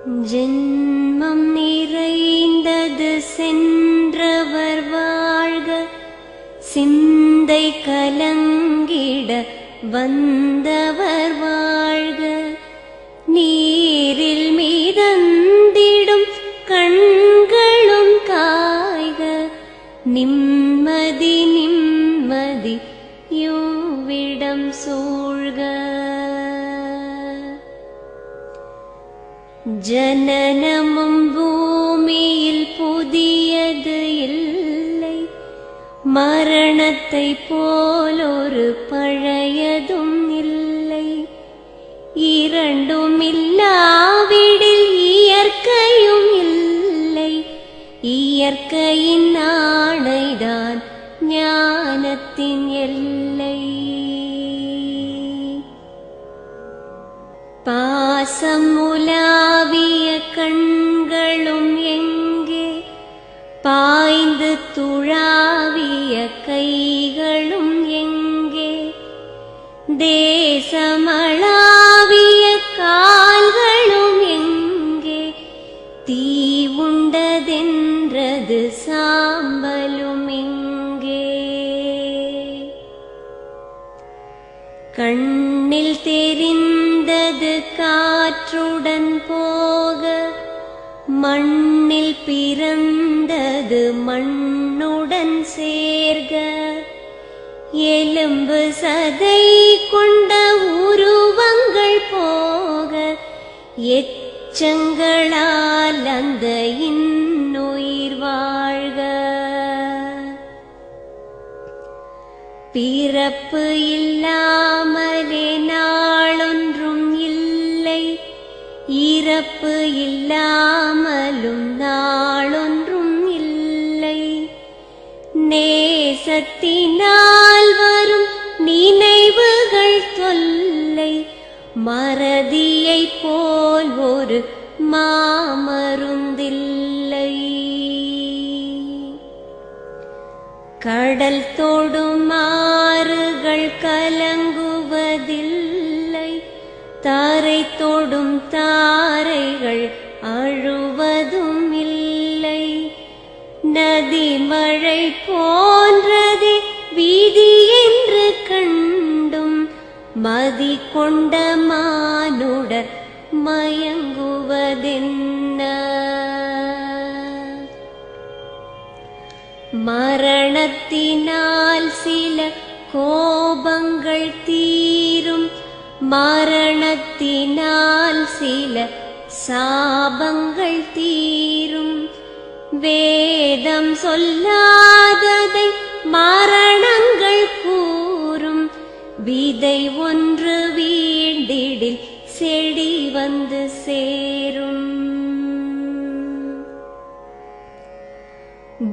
ஜென்மம் நிறைந்தது சென்றவர் வாழ்க, சிந்தை கலங்கிட வந்தவர் வாழ்க. நீரில் மிதந்திடும் கண்களும் காய்க, நிம்மதி நிம்மதி யோவிடம் சூழ்க. ஜனனமும் பூமியில் புதியது இல்லை, மரணத்தை போலொரு பழையதும் இல்லை. இரண்டும் இல்லாவிடில் இயற்கையும் இல்லை, இயற்கையின் ஆணைதான் ஞானத்தின் எல்லை. பாசம் உலாவிய கண்களும் எங்கே, பாய்ந்து துழாவிய கைகளும் எங்கே, தேசமளாவிய கால்களும் எங்கே, தீ உண்டதென்றது சாம்பலும் எங்கே. கண்ணில் தெரிந்தது காற்றுடன் போக, மண்ணில் பிறந்தது மண்ணுடன் சேர்க. எலும்பு சதை கொண்ட உருவங்கள் போக, எச்சங்களால் அந்த இன்னுயிர் வாழ்க. பிறப்பு இல்லாமலே நாளொன்றும் இல்லை, இறப்பு இல்லாமலும் நாளொன்றும் இல்லை. நேசத்தினால் வரும் நினைவுகள் தொல்லை, மறதியைப் போல் ஒரு மாமருந்தில்லை. கடல் தொடும் ஆறுகள் கலங்குவதில்லை, தாரை தொடும் தாரைகள் அழுவதும் இல்லை. நதி மழை போன்றதே வீதி என்று கண்டும், மதி கொண்ட மானுடர் மயங்குவதென்ன. மரணத்தினால் சில கோபங்கள் தீரும், மரணத்தினால் சில சாபங்கள் தீரும். வேதம் சொல்லாததை மரணங்கள் கூறும், விதை ஒன்று வீண்டிடில் செடி வந்து சேரும்.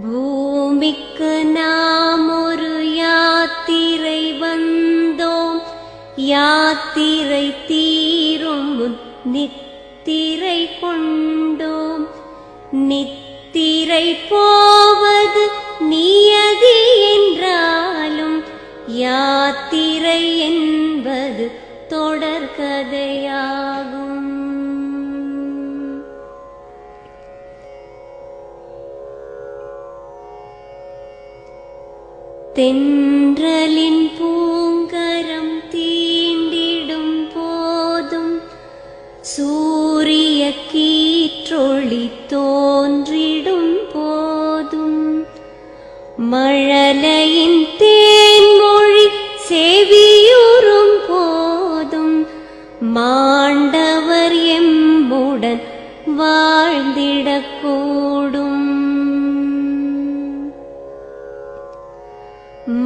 பூமிக்கு நாம் ஒரு யாத்திரை வந்தோம், யாத்திரை தீரும் முன் நித்திரை கொண்டோம். நித்திரை போவது நியதி என்றாலும், யாத்திரை என்பது தொடர்கதையாகும். தென்றலின் பூங்கரம் தீண்டிடும் போதும், சூரிய கீற்றொளி தோன்றிடும் போதும், மழலையின் தேன்மொழி செவியுறும் போதும், மாண்டவர் எம்முடன் வாழ்ந்திடக்கூடும்.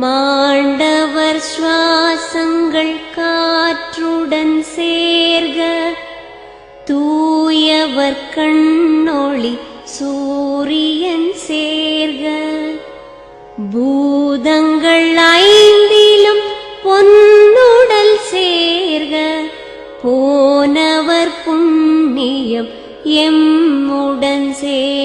மாண்டவர் சுவாசங்கள் காற்றுடன் சேர்க, தூயவர் கண்ணொளி சூரியன் சேர்க. பூதங்கள் ஐந்திலும் பொன்னுடல் சேர்க, போனவர் புண்ணியம் எம்முடன் சேர்க.